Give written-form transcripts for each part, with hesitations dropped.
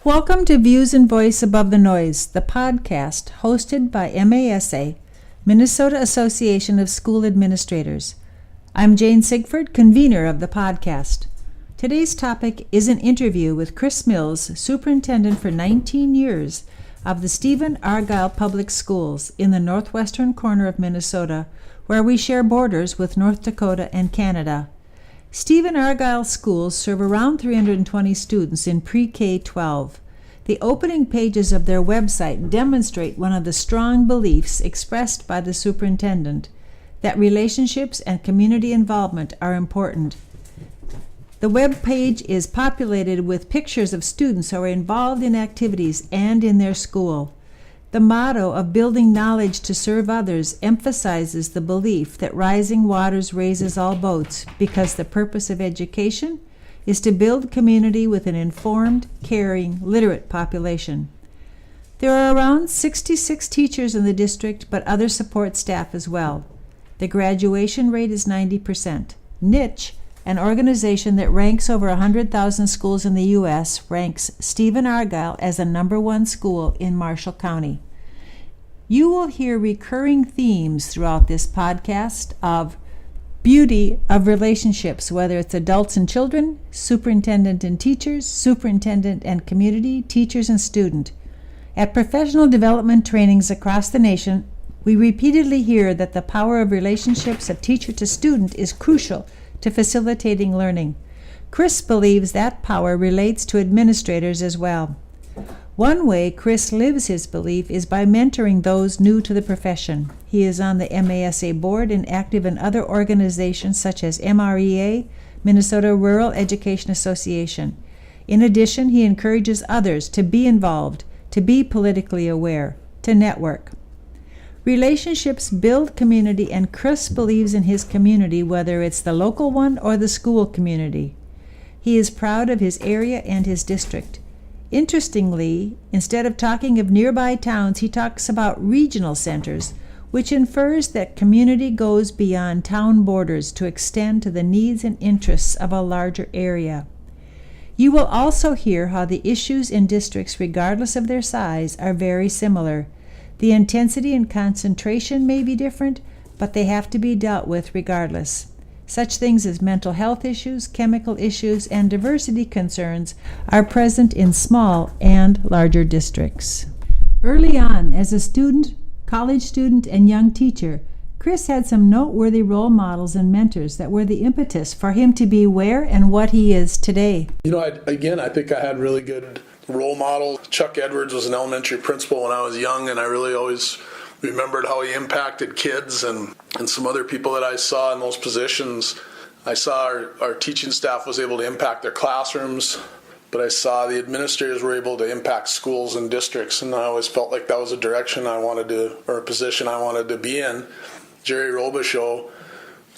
Welcome to Views and Voice Above the Noise, the podcast hosted by MASA, Minnesota Association of School Administrators. I'm Jane Sigford, convener of the podcast. Today's topic is an interview with Chris Mills, superintendent for 19 years of the Stephen-Argyle Public Schools in the northwestern corner of Minnesota, where we share borders with North Dakota and Canada. Stephen-Argyle schools serve around 320 students in pre-K-12. The opening pages of their website demonstrate one of the strong beliefs expressed by the superintendent, that relationships and community involvement are important. The web page is populated with pictures of students who are involved in activities and in their school. The motto of building knowledge to serve others emphasizes the belief that rising waters raises all boats, because the purpose of education is to build community with an informed, caring, literate population. There are around 66 teachers in the district, but other support staff as well. The graduation rate is 90%. Niche, an organization that ranks over 100,000 schools in the U.S., ranks Stephen-Argyle as the #1 school in Marshall County. You will hear recurring themes throughout this podcast of beauty of relationships, whether it's adults and children, superintendent and teachers, superintendent and community, teachers and student. At professional development trainings across the nation, we repeatedly hear that the power of relationships of teacher to student is crucial to facilitating learning. Chris believes that power relates to administrators as well. One way Chris lives his belief is by mentoring those new to the profession. He is on the MASA board and active in other organizations such as MREA, Minnesota Rural Education Association. In addition, he encourages others to be involved, to be politically aware, to network. Relationships build community, and Chris believes in his community, whether it's the local one or the school community. He is proud of his area and his district. Interestingly, instead of talking of nearby towns, he talks about regional centers, which infers that community goes beyond town borders to extend to the needs and interests of a larger area. You will also hear how the issues in districts, regardless of their size, are very similar. The intensity and concentration may be different, but they have to be dealt with regardless. Such things as mental health issues, chemical issues, and diversity concerns are present in small and larger districts. Early on, as a student, college student, and young teacher, Chris had some noteworthy role models and mentors that were the impetus for him to be where and what he is today. I think I had really good role model. Chuck Edwards was an elementary principal when I was young, and I really always remembered how he impacted kids, and some other people that I saw in those positions. I saw our teaching staff was able to impact their classrooms, but I saw the administrators were able to impact schools and districts, and I always felt like that was a direction I wanted to, or a position I wanted to be in. Jerry Robichaud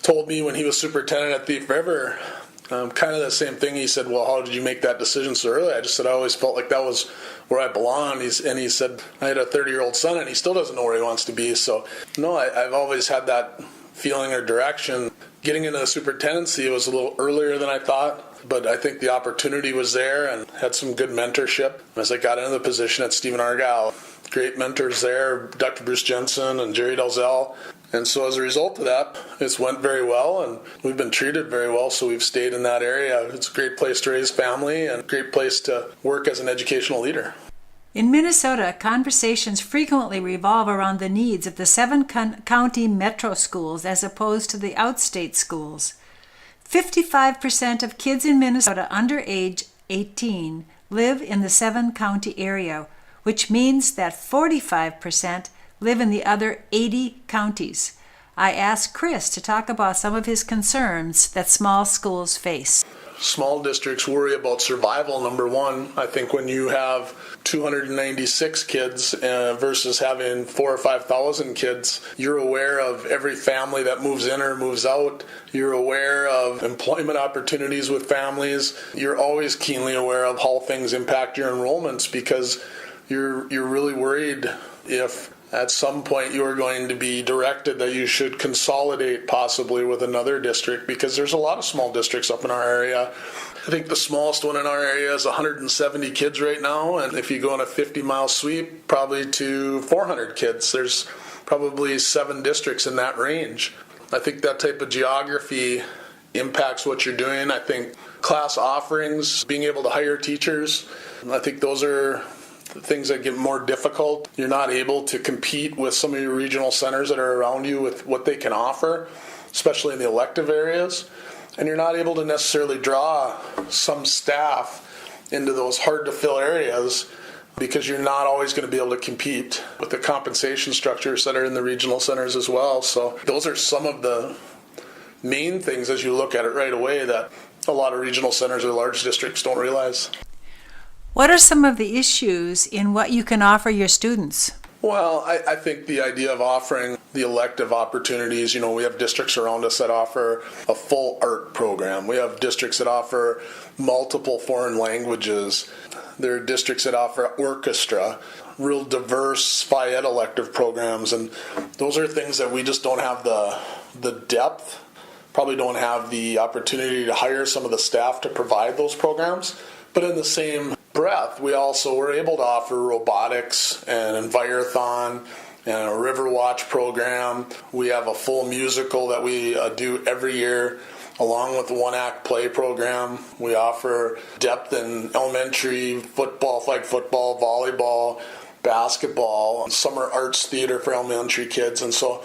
told me when he was superintendent at Thief River, kind of the same thing. He said, well, how did you make that decision so early? I just said, I always felt like that was where I belonged. And he said, I had a 30-year-old son, and he still doesn't know where he wants to be. So, no, I've always had that feeling or direction. Getting into the superintendency was a little earlier than I thought, but I think the opportunity was there and had some good mentorship. As I got into the position at Stephen-Argyle, great mentors there, Dr. Bruce Jensen and Jerry Dalzell. And so as a result of that, it's went very well, and we've been treated very well, so we've stayed in that area. It's a great place to raise family and a great place to work as an educational leader. In Minnesota, conversations frequently revolve around the needs of the 7-county metro schools as opposed to the outstate schools. 55% of kids in Minnesota under age 18 live in the 7-county area, which means that 45% live in the other 80 counties. I asked Chris to talk about some of his concerns that small schools face. Small districts worry about survival, number one. I think when you have 296 kids versus having 4,000 or 5,000 kids, you're aware of every family that moves in or moves out. You're aware of employment opportunities with families. You're always keenly aware of how things impact your enrollments, because you're really worried if at some point you are going to be directed that you should consolidate possibly with another district, because there's a lot of small districts up in our area. I think the smallest one in our area is 170 kids right now, and if you go on a 50-mile sweep, probably to 400 kids. There's probably 7 districts in that range. I think that type of geography impacts what you're doing. I think class offerings, being able to hire teachers, I think those are things that get more difficult. You're not able to compete with some of your regional centers that are around you with what they can offer, especially in the elective areas. And you're not able to necessarily draw some staff into those hard-to-fill areas because you're not always going to be able to compete with the compensation structures that are in the regional centers as well. So those are some of the main things as you look at it right away that a lot of regional centers or large districts don't realize. What are some of the issues in what you can offer your students? Well, I think the idea of offering the elective opportunities, we have districts around us that offer a full art program. We have districts that offer multiple foreign languages. There are districts that offer orchestra, real diverse phy ed elective programs, and those are things that we just don't have the depth, probably don't have the opportunity to hire some of the staff to provide those programs. But in the same breath, we also were able to offer robotics and Envirothon and a River Watch program. We have a full musical that we do every year, along with the one-act play program. We offer depth in elementary football, flag football, volleyball, basketball, summer arts theater for elementary kids. And so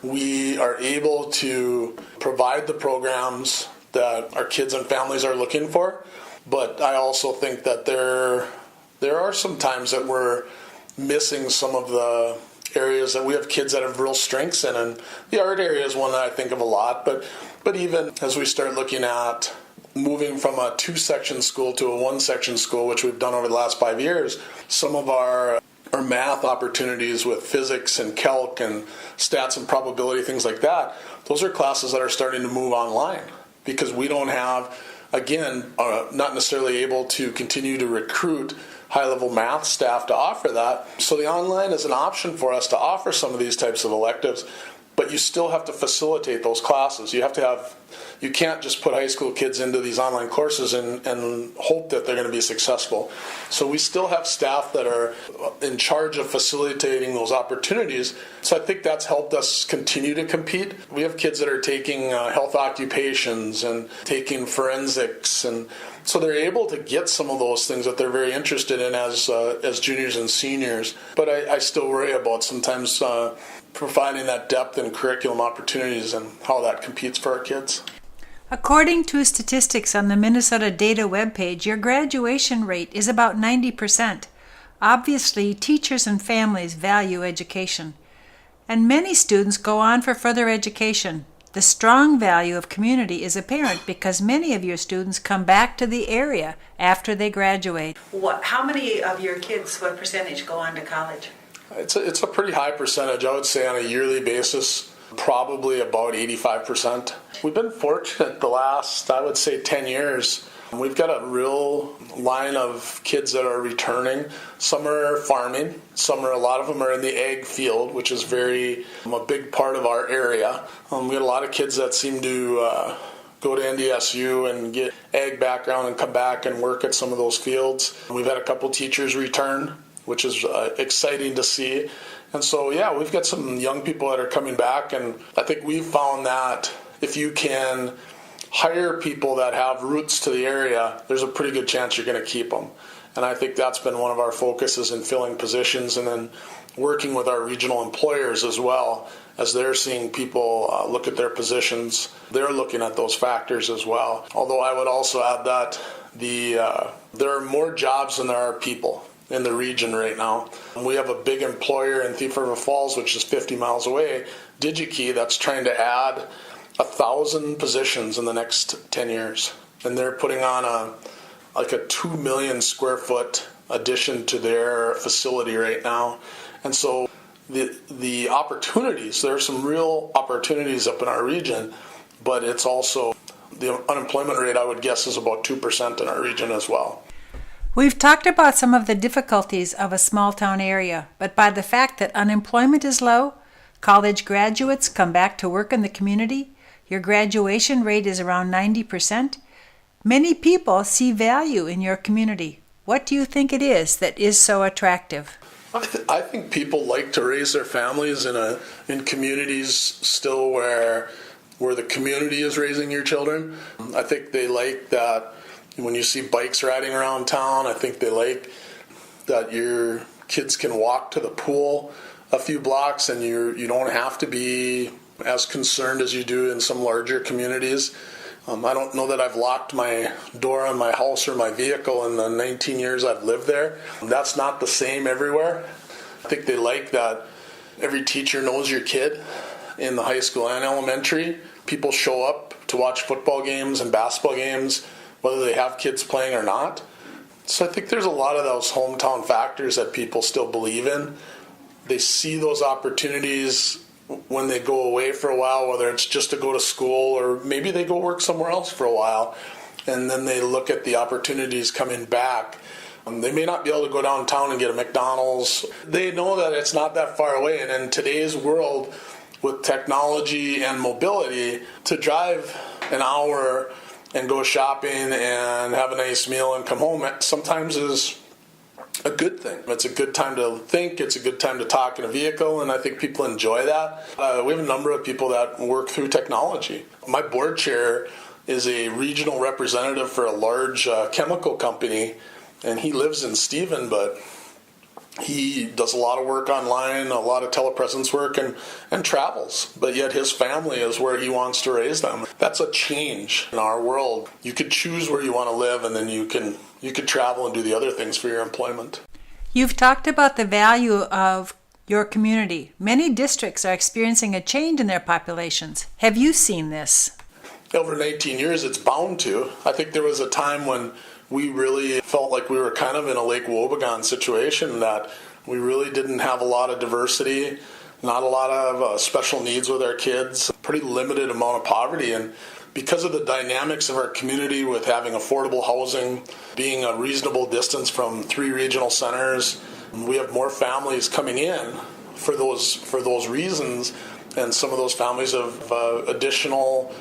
we are able to provide the programs that our kids and families are looking for. But I also think that there are some times that we're missing some of the areas that we have kids that have real strengths in, and the art area is one that I think of a lot. But even as we start looking at moving from a 2-section school to a 1-section school, which we've done over the last 5 years, some of our math opportunities with physics and calc and stats and probability, things like that, those are classes that are starting to move online because we don't have, again, not necessarily able to continue to recruit high-level math staff to offer that. So the online is an option for us to offer some of these types of electives, but you still have to facilitate those classes. You can't just put high school kids into these online courses and hope that they're going to be successful. So we still have staff that are in charge of facilitating those opportunities. So I think that's helped us continue to compete. We have kids that are taking health occupations and taking forensics, and so they're able to get some of those things that they're very interested in as juniors and seniors. But I still worry about sometimes providing that depth in curriculum opportunities and how that competes for our kids. According to statistics on the Minnesota Data webpage, your graduation rate is about 90%. Obviously, teachers and families value education, and many students go on for further education. The strong value of community is apparent because many of your students come back to the area after they graduate. How many of your kids, what percentage, go on to college? It's a pretty high percentage. I would say on a yearly basis, probably about 85%. We've been fortunate the last, I would say, 10 years. We've got a real line of kids that are returning. Some are farming. A lot of them are in the ag field, which is a big part of our area. We got a lot of kids that seem to go to NDSU and get ag background and come back and work at some of those fields. We've had a couple teachers return, which is exciting to see. And so, yeah, we've got some young people that are coming back, and I think we've found that if you can hire people that have roots to the area, there's a pretty good chance you're going to keep them. And I think that's been one of our focuses in filling positions, and then working with our regional employers as well. As they're seeing people look at their positions, they're looking at those factors as well. Although I would also add that there are more jobs than there are people in the region right now. We have a big employer in Thief River Falls, which is 50 miles away, DigiKey, that's trying to add 1,000 positions in the next 10 years. And they're putting on a 2 million square foot addition to their facility right now. And so the opportunities, there are some real opportunities up in our region, but it's also the unemployment rate, I would guess, is about 2% in our region as well. We've talked about some of the difficulties of a small town area, but by the fact that unemployment is low, college graduates come back to work in the community, your graduation rate is around 90%, many people see value in your community. What do you think it is that is so attractive? I think people like to raise their families in communities still where the community is raising your children. I think they like that when you see bikes riding around town. I think they like that your kids can walk to the pool a few blocks and you don't have to be as concerned as you do in some larger communities. I don't know that I've locked my door on my house or my vehicle in the 19 years I've lived there. That's not the same everywhere. I think they like that every teacher knows your kid in the high school and elementary. People show up to watch football games and basketball games, whether they have kids playing or not. So I think there's a lot of those hometown factors that people still believe in. They see those opportunities when they go away for a while, whether it's just to go to school or maybe they go work somewhere else for a while, and then they look at the opportunities coming back. They may not be able to go downtown and get a McDonald's. They know that it's not that far away, and in today's world with technology and mobility, to drive an hour and go shopping and have a nice meal and come home sometimes is a good thing. It's a good time to think. It's a good time to talk in a vehicle, and I think people enjoy that. We have a number of people that work through technology. My board chair is a regional representative for a large chemical company, and he lives in Stephen, but he does a lot of work online, a lot of telepresence work, and travels. But yet his family is where he wants to raise them. That's a change in our world. You could choose where you want to live, and then you could travel and do the other things for your employment. You've talked about the value of your community. Many districts are experiencing a change in their populations. Have you seen this? Over 19 years, it's bound to. I think there was a time when we really felt like we were kind of in a Lake Wobegon situation, that we really didn't have a lot of diversity, not a lot of special needs with our kids, pretty limited amount of poverty. And because of the dynamics of our community with having affordable housing, being a reasonable distance from 3 regional centers, we have more families coming in for those reasons, and some of those families have additional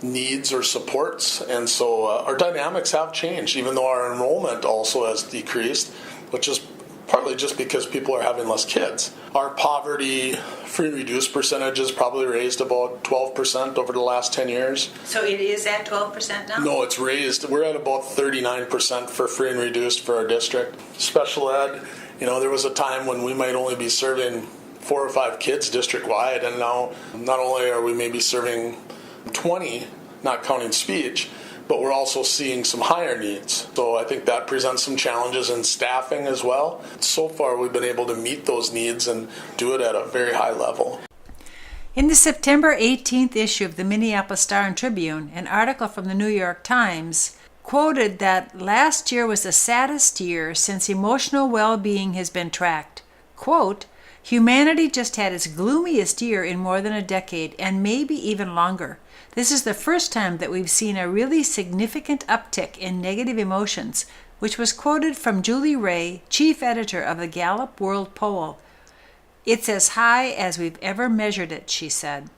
needs or supports, and so our dynamics have changed, even though our enrollment also has decreased, which is partly just because people are having less kids. Our poverty free and reduced percentage has probably raised about 12% over the last 10 years. So it is at 12% now? No, it's raised. We're at about 39% for free and reduced for our district. Special ed, there was a time when we might only be serving 4 or 5 kids district-wide, and now not only are we maybe serving 20, not counting speech, but we're also seeing some higher needs. So I think that presents some challenges in staffing as well. So far, we've been able to meet those needs and do it at a very high level. In the September 18th issue of the Minneapolis Star and Tribune, an article from the New York Times quoted that last year was the saddest year since emotional well-being has been tracked. Quote, "Humanity just had its gloomiest year in more than a decade, and maybe even longer. This is the first time that we've seen a really significant uptick in negative emotions," which was quoted from Julie Ray, chief editor of the Gallup World Poll. "It's as high as we've ever measured it," she said.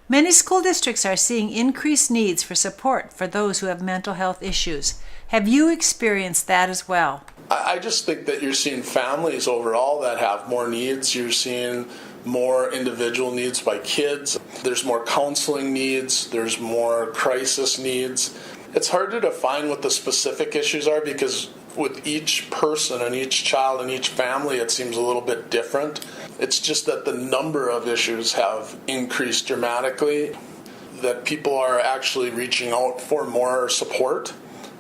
Many school districts are seeing increased needs for support for those who have mental health issues. Have you experienced that as well? I just think that you're seeing families overall that have more needs. You're seeing more individual needs by kids. There's more counseling needs. There's more crisis needs. It's hard to define what the specific issues are because with each person and each child and each family, it seems a little bit different. It's just that the number of issues have increased dramatically, that people are actually reaching out for more support.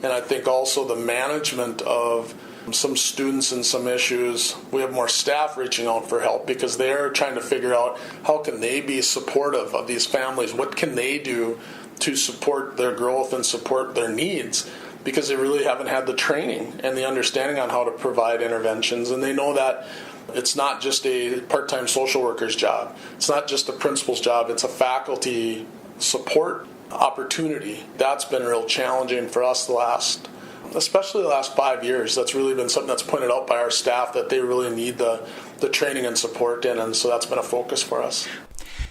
And I think also the management of some students and some issues, we have more staff reaching out for help because they're trying to figure out how can they be supportive of these families, what can they do to support their growth and support their needs, because they really haven't had the training and the understanding on how to provide interventions. And they know that it's not just a part-time social worker's job, it's not just a principal's job, it's a faculty support opportunity. That's been real challenging for us the last especially the last 5 years. That's really been something that's pointed out by our staff that they really need the training and support in, and so that's been a focus for us.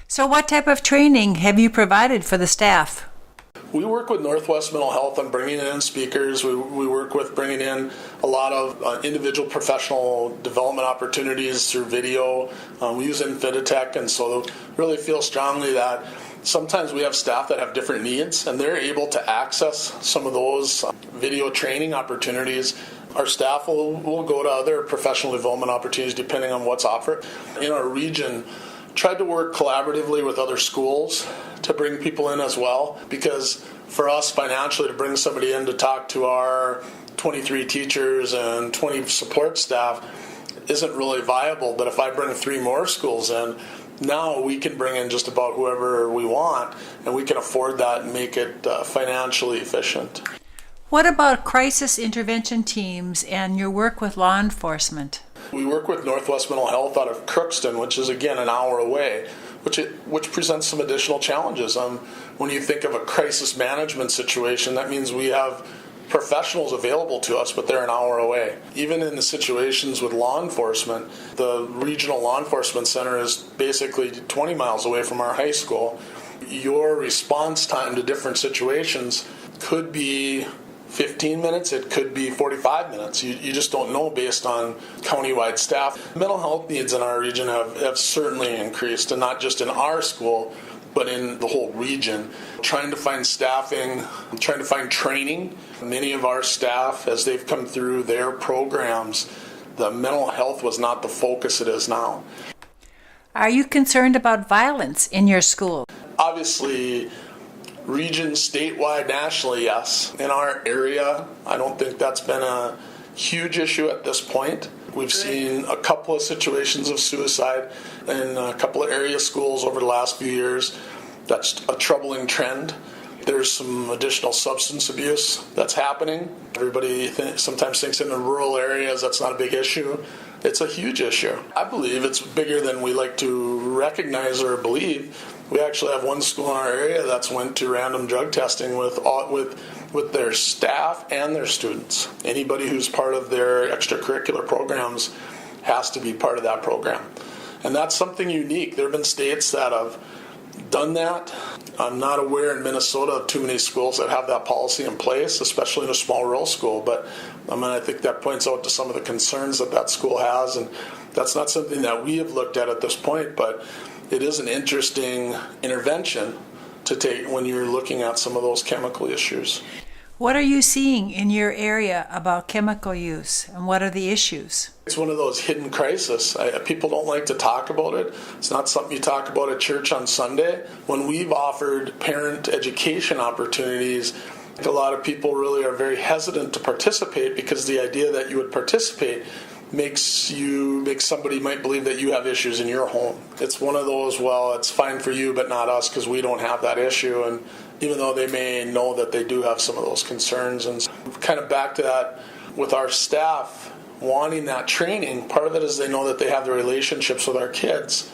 So what type of training have you provided for the staff? We work with Northwest Mental Health on bringing in speakers. We work with bringing in a lot of individual professional development opportunities through video. We use Infiditech, and so really feel strongly that sometimes we have staff that have different needs, and they're able to access some of those video training opportunities. Our staff will go to other professional development opportunities depending on what's offered. In our region, tried to work collaboratively with other schools to bring people in as well, because for us financially to bring somebody in to talk to our 23 teachers and 20 support staff isn't really viable. But if I bring 3 more schools in, now we can bring in just about whoever we want, and we can afford that and make it financially efficient. What about crisis intervention teams and your work with law enforcement? We work with Northwest Mental Health out of Crookston, which is again an hour away, which presents some additional challenges. When you think of a crisis management situation, that means we have professionals available to us, but they're an hour away. Even in the situations with law enforcement, the regional law enforcement center is basically 20 miles away from our high school. Your response time to different situations could be 15 minutes, it could be 45 minutes. You just don't know based on countywide staff. Mental health needs in our region have certainly increased, and not just in our school, but in the whole region. Trying to find staffing, trying to find training. Many of our staff, as they've come through their programs, the mental health was not the focus it is now. Are you concerned about violence in your school? Obviously, region, statewide, nationally, yes. In our area, I don't think that's been a huge issue at this point. We've seen a couple of situations of suicide in a couple of area schools over the last few years. That's a troubling trend. There's some additional substance abuse that's happening. Everybody sometimes thinks in the rural areas that's not a big issue. It's a huge issue. I believe it's bigger than we like to recognize or believe. We actually have one school in our area that's went to random drug testing with their staff and their students. Anybody who's part of their extracurricular programs has to be part of that program. And that's something unique. There have been states that have done that. I'm not aware in Minnesota of too many schools that have that policy in place, especially in a small rural school. But I think that points out to some of the concerns that school has, and that's not something that we have looked at this point, but it is an interesting intervention to take when you're looking at some of those chemical issues. What are you seeing in your area about chemical use, and what are the issues? It's one of those hidden crises. People don't like to talk about it. It's not something you talk about at church on Sunday. When we've offered parent education opportunities, a lot of people really are very hesitant to participate, because the idea that you would participate makes somebody might believe that you have issues in your home. It's one of those, well, it's fine for you but not us because we don't have that issue, and even though they may know that they do have some of those concerns. And kind of back to that with our staff wanting that training, part of it is they know that they have the relationships with our kids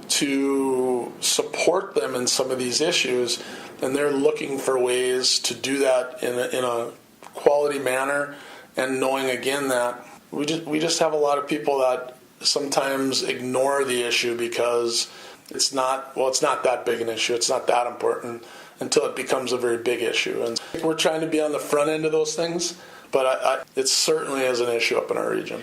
to support them in some of these issues, and they're looking for ways to do that in a quality manner, and knowing again that we just have a lot of people that sometimes ignore the issue because it's not that big an issue, it's not that important, until it becomes a very big issue. And we're trying to be on the front end of those things, but it certainly is an issue up in our region.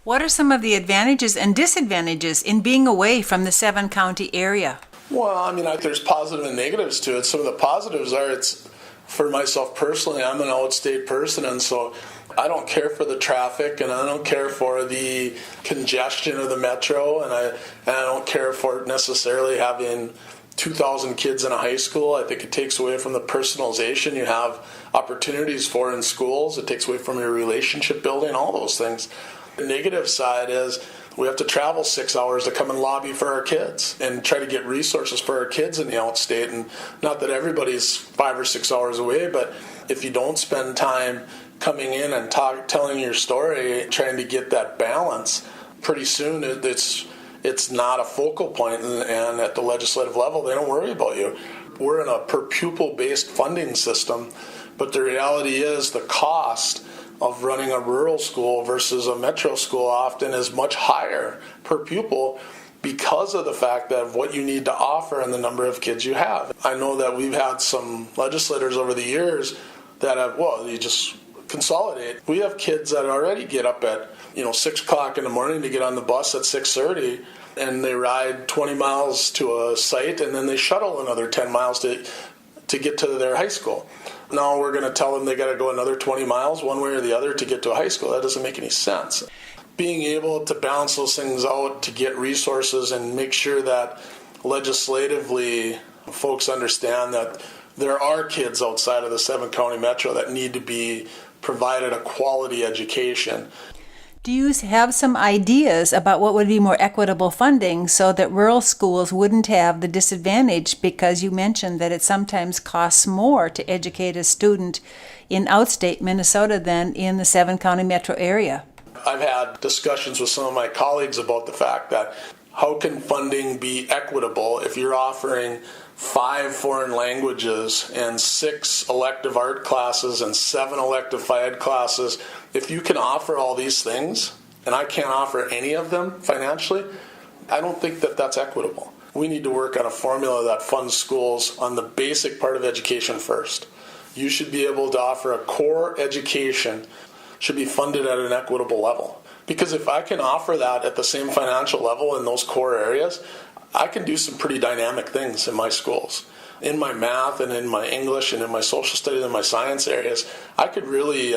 What are some of the advantages and disadvantages in being away from the 7-county area? Well, there's positive and negatives to it. Some of the positives are, it's, for myself personally, I'm an outstate person, and so I don't care for the traffic, and I don't care for the congestion of the metro, and I don't care for necessarily having 2,000 kids in a high school. I think it takes away from the personalization you have opportunities for in schools. It takes away from your relationship building, all those things. The negative side is we have to travel 6 hours to come and lobby for our kids and try to get resources for our kids in the outstate. And not that everybody's 5 or 6 hours away, but if you don't spend time coming in and telling your story, trying to get that balance, pretty soon it's not a focal point, and at the legislative level, they don't worry about you. We're in a per pupil based funding system But the reality is the cost of running a rural school versus a metro school often is much higher per pupil because of the fact that of what you need to offer and the number of kids you have. I know that we've had some legislators over the years that have, you just consolidate. We have kids that already get up at 6 o'clock in the morning to get on the bus at 6:30, and they ride 20 miles to a site, and then they shuttle another 10 miles to get to their high school. Now we're going to tell them they got to go another 20 miles one way or the other to get to a high school. That doesn't make any sense. Being able to balance those things out to get resources and make sure that legislatively folks understand that there are kids outside of the 7-county metro that need to be provided a quality education. Do you have some ideas about what would be more equitable funding so that rural schools wouldn't have the disadvantage, because you mentioned that it sometimes costs more to educate a student in outstate Minnesota than in the 7-county metro area? I've had discussions with some of my colleagues about the fact that how can funding be equitable if you're offering 5 foreign languages and 6 elective art classes and 7 elective Phi-Ed classes. If you can offer all these things and I can't offer any of them financially, I don't think that that's equitable. We need to work on a formula that funds schools on the basic part of education first. You should be able to offer a core education, should be funded at an equitable level. Because if I can offer that at the same financial level in those core areas, I can do some pretty dynamic things in my schools. In my math and in my English and in my social studies and my science areas, I could really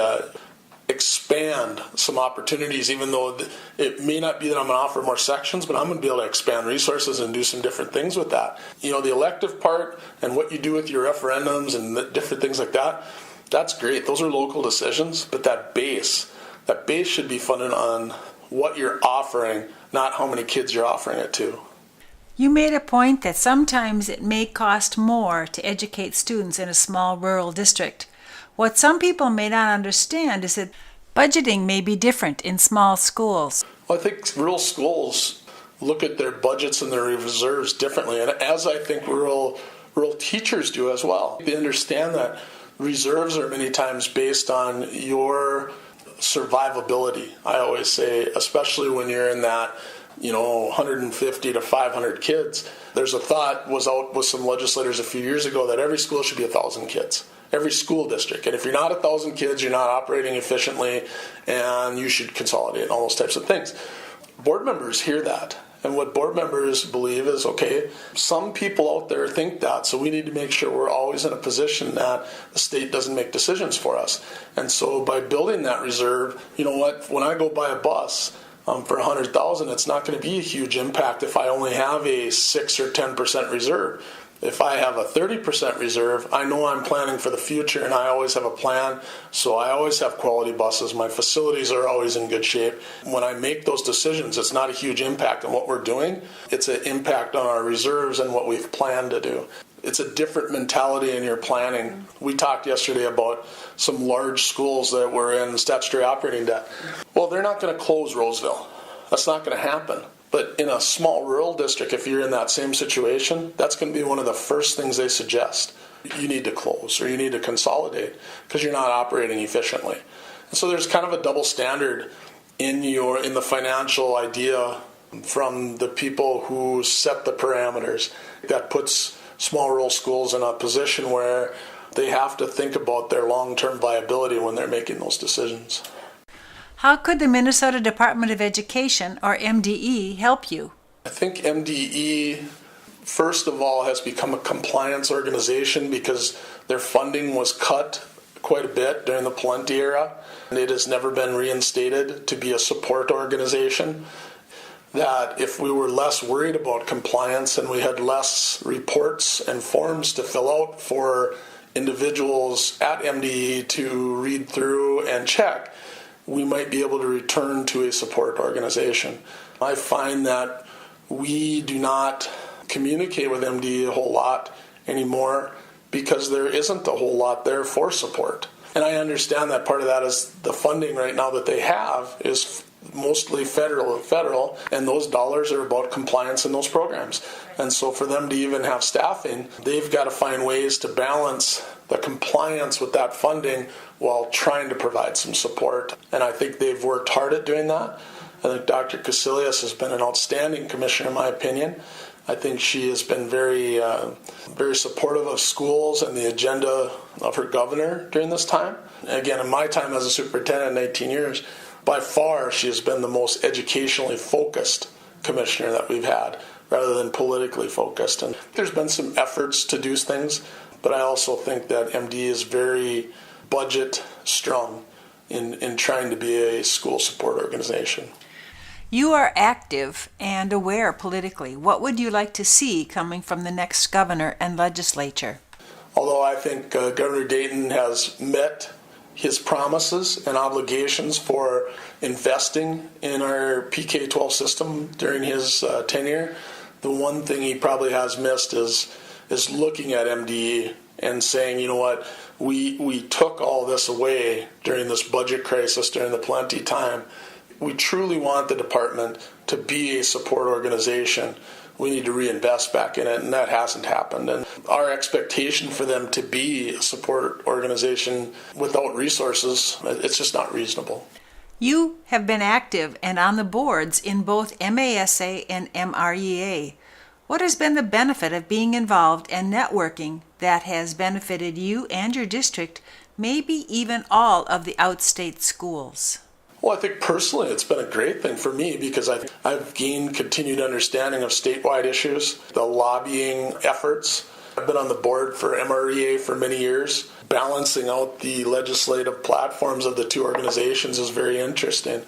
expand some opportunities, even though it may not be that I'm going to offer more sections, but I'm going to be able to expand resources and do some different things with that. The elective part and what you do with your referendums and the different things like that, that's great. Those are local decisions, but that base should be funded on what you're offering, not how many kids you're offering it to. You made a point that sometimes it may cost more to educate students in a small rural district. What some people may not understand is that budgeting may be different in small schools. Well, I think rural schools look at their budgets and their reserves differently, and as I think rural teachers do as well. They understand that reserves are many times based on your survivability, I always say, especially when you're in that 150 to 500 kids. There's a thought was out with some legislators a few years ago that every school should be 1,000 kids, every school district. And if you're not 1,000 kids, you're not operating efficiently, and you should consolidate and all those types of things. Board members hear that. And what board members believe is, okay, some people out there think that, so we need to make sure we're always in a position that the state doesn't make decisions for us. And so by building that reserve, when I go buy a bus, for $100,000, it's not going to be a huge impact if I only have a 6 or 10% reserve. If I have a 30% reserve, I know I'm planning for the future, and I always have a plan, so I always have quality buses. My facilities are always in good shape. When I make those decisions, it's not a huge impact on what we're doing. It's an impact on our reserves and what we've planned to do. It's a different mentality in your planning. We talked yesterday about some large schools that were in statutory operating debt. Well, they're not going to close Roseville. That's not going to happen. But in a small rural district, if you're in that same situation, that's going to be one of the first things they suggest. You need to close or you need to consolidate because you're not operating efficiently. And so there's kind of a double standard in the financial idea from the people who set the parameters. That puts small rural schools in a position where they have to think about their long-term viability when they're making those decisions. How could the Minnesota Department of Education, or MDE, help you? I think MDE, first of all, has become a compliance organization because their funding was cut quite a bit during the Palenti era, and it has never been reinstated to be a support organization. That if we were less worried about compliance and we had less reports and forms to fill out for individuals at MDE to read through and check, we might be able to return to a support organization. I find that we do not communicate with MDE a whole lot anymore because there isn't a whole lot there for support. And I understand that part of that is the funding right now that they have is mostly federal, and those dollars are about compliance in those programs. And so for them to even have staffing, they've got to find ways to balance the compliance with that funding while trying to provide some support. And I think they've worked hard at doing that. I think Dr. Casilius has been an outstanding commissioner, in my opinion. I think she has been very supportive of schools and the agenda of her governor during this time. Again, in my time as a superintendent in 18 years, by far she has been the most educationally focused commissioner that we've had, rather than politically focused. And there's been some efforts to do things, but I also think that MD is very budget strong in trying to be a school support organization. You are active and aware politically. What would you like to see coming from the next governor and legislature? Although I think Governor Dayton has met his promises and obligations for investing in our PK-12 system during his tenure, the one thing he probably has missed is looking at MDE and saying, you know what, we took all this away during this budget crisis, during the plenty time. We truly want the department to be a support organization. We need to reinvest back in it, and that hasn't happened. And our expectation for them to be a support organization without resources, it's just not reasonable. You have been active and on the boards in both MASA and MREA. What has been the benefit of being involved and networking that has benefited you and your district, maybe even all of the outstate schools? Well, I think personally it's been a great thing for me because I've gained continued understanding of statewide issues, the lobbying efforts. I've been on the board for MREA for many years. Balancing out the legislative platforms of the two organizations is very interesting.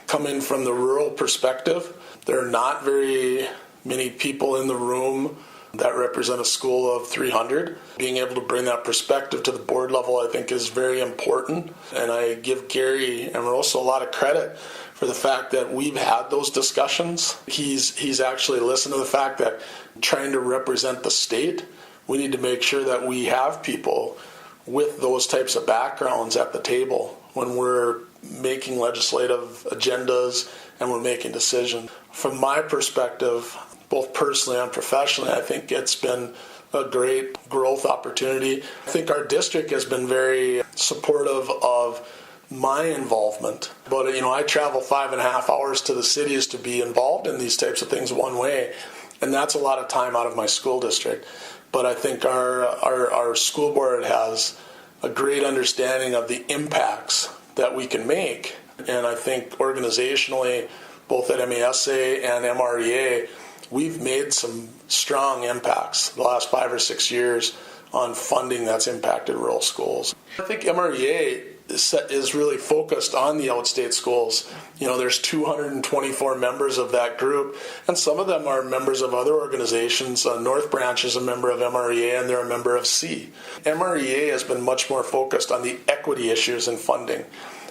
Coming from the rural perspective, there are not very many people in the room that represent a school of 300. Being able to bring that perspective to the board level, I think, is very important. And I give Gary Amoroso a lot of credit for the fact that we've had those discussions. He's actually listened to the fact that trying to represent the state, we need to make sure that we have people with those types of backgrounds at the table when we're making legislative agendas and we're making decisions. From my perspective, both personally and professionally, I think it's been a great growth opportunity. I think our district has been very supportive of my involvement. But, I travel 5.5 hours to the cities to be involved in these types of things one way, and that's a lot of time out of my school district. But I think our school board has a great understanding of the impacts that we can make. And I think organizationally, both at MASA and MREA, we've made some strong impacts the last 5 or 6 years on funding that's impacted rural schools. I think MREA is really focused on the outstate schools. There's 224 members of that group, and some of them are members of other organizations. North Branch is a member of MREA, and they're a member of C. MREA has been much more focused on the equity issues in funding.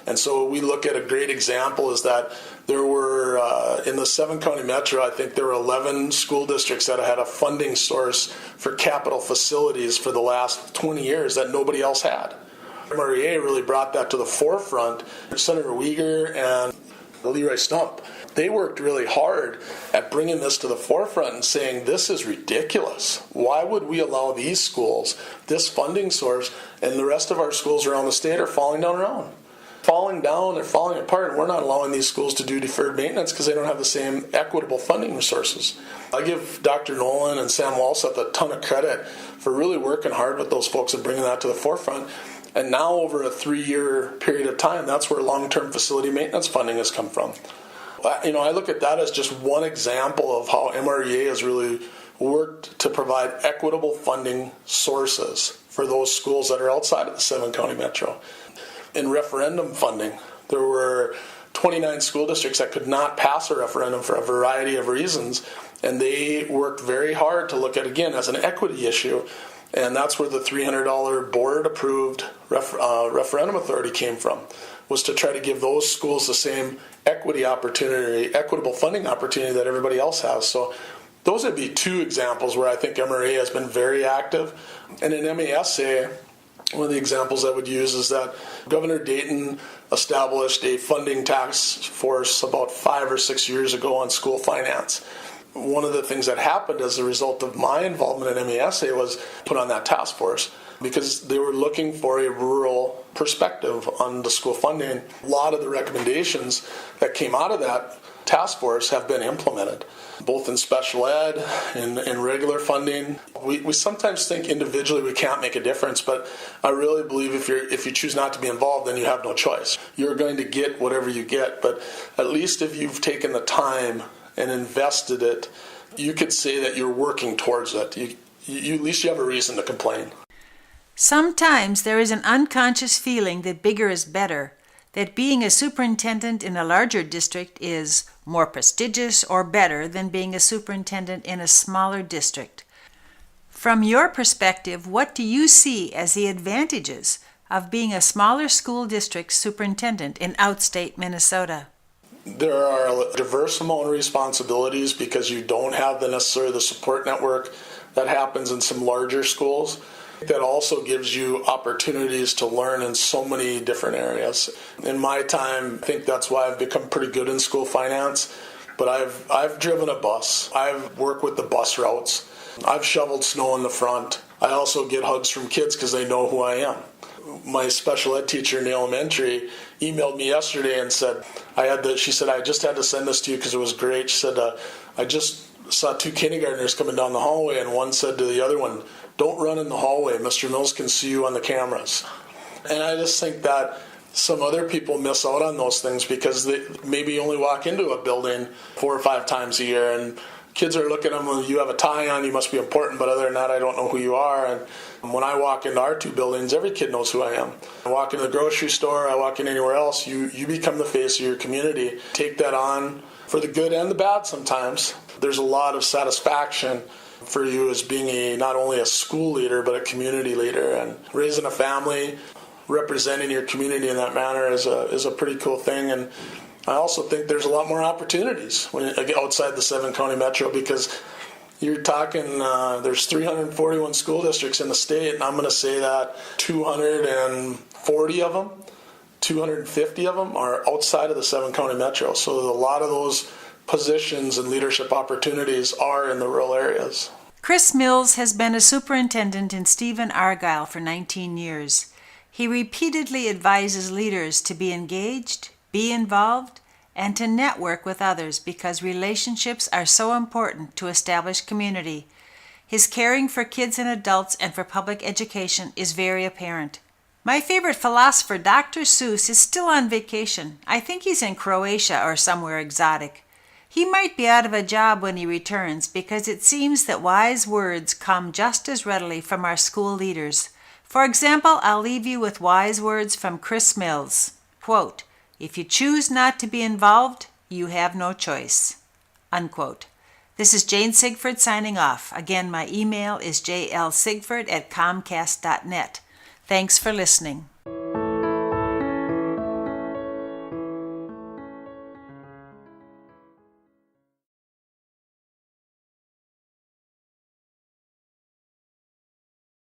And so we look at a great example is that there were, in the 7-county metro, I think there were 11 school districts that had a funding source for capital facilities for the last 20 years that nobody else had. MREA really brought that to the forefront. Senator Uyghur and Leroy Stump, they worked really hard at bringing this to the forefront and saying, this is ridiculous. Why would we allow these schools this funding source and the rest of our schools around the state are falling down around? They're falling apart, and we're not allowing these schools to do deferred maintenance because they don't have the same equitable funding resources. I give Dr. Nolan and Sam Walseth a ton of credit for really working hard with those folks and bringing that to the forefront. And now over a 3-year period of time, that's where long-term facility maintenance funding has come from. I look at that as just one example of how MREA has really worked to provide equitable funding sources for those schools that are outside of the 7-county metro. In referendum funding, there were 29 school districts that could not pass a referendum for a variety of reasons, and they worked very hard to look at, again, as an equity issue, and that's where the $300 board-approved referendum authority came from, was to try to give those schools the same equitable funding opportunity that everybody else has. So those would be two examples where I think MRA has been very active. And in MASA, one of the examples I would use is that Governor Dayton established a funding task force about 5 or 6 years ago on school finance. one of the things that happened as a result of my involvement in MESA was put on that task force because they were looking for a rural perspective on the school funding. A lot of the recommendations that came out of that task force have been implemented, both in special ed and in regular funding. We sometimes think individually we can't make a difference, but I really believe if you choose not to be involved, then you have no choice. You're going to get whatever you get, but at least if you've taken the time and invested it, you could say that you're working towards it. You at least you have a reason to complain. Sometimes there is an unconscious feeling that bigger is better, that being a superintendent in a larger district is more prestigious or better than being a superintendent in a smaller district. From your perspective, what do you see as the advantages of being a smaller school district superintendent in outstate Minnesota? There are a diverse amount of responsibilities because you don't have necessarily the support network that happens in some larger schools. That also gives you opportunities to learn in so many different areas. In my time, I think that's why I've become pretty good in school finance. But I've driven a bus. I've worked with the bus routes. I've shoveled snow in the front. I also get hugs from kids because they know who I am. My special ed teacher in the elementary emailed me yesterday and said, she said, I just had to send this to you because it was great. She said, I just saw 2 kindergartners coming down the hallway, and one said to the other one, "Don't run in the hallway. Mr. Mills can see you on the cameras." And I just think that some other people miss out on those things because they maybe only walk into a building 4 or 5 times a year, and kids are looking at them, well, you have a tie on, you must be important, but other than that, I don't know who you are. And when I walk into our 2 buildings, every kid knows who I am. I walk into the grocery store, I walk in anywhere else, you become the face of your community. Take that on for the good and the bad sometimes. There's a lot of satisfaction for you as being not only a school leader, but a community leader. And raising a family, representing your community in that manner is a pretty cool thing. And I also think there's a lot more opportunities when outside the 7-county metro because you're talking, there's 341 school districts in the state, and I'm going to say that 240 of them, 250 of them are outside of the 7-county metro. So a lot of those positions and leadership opportunities are in the rural areas. Chris Mills has been a superintendent in Stephen-Argyle for 19 years. He repeatedly advises leaders to be engaged, be involved, and to network with others because relationships are so important to establish community. His caring for kids and adults and for public education is very apparent. My favorite philosopher, Dr. Seuss, is still on vacation. I think he's in Croatia or somewhere exotic. He might be out of a job when he returns because it seems that wise words come just as readily from our school leaders. For example, I'll leave you with wise words from Chris Mills. Quote, "If you choose not to be involved, you have no choice." Unquote. This is Jane Sigford signing off. Again, my email is jlsigford@comcast.net. Thanks for listening.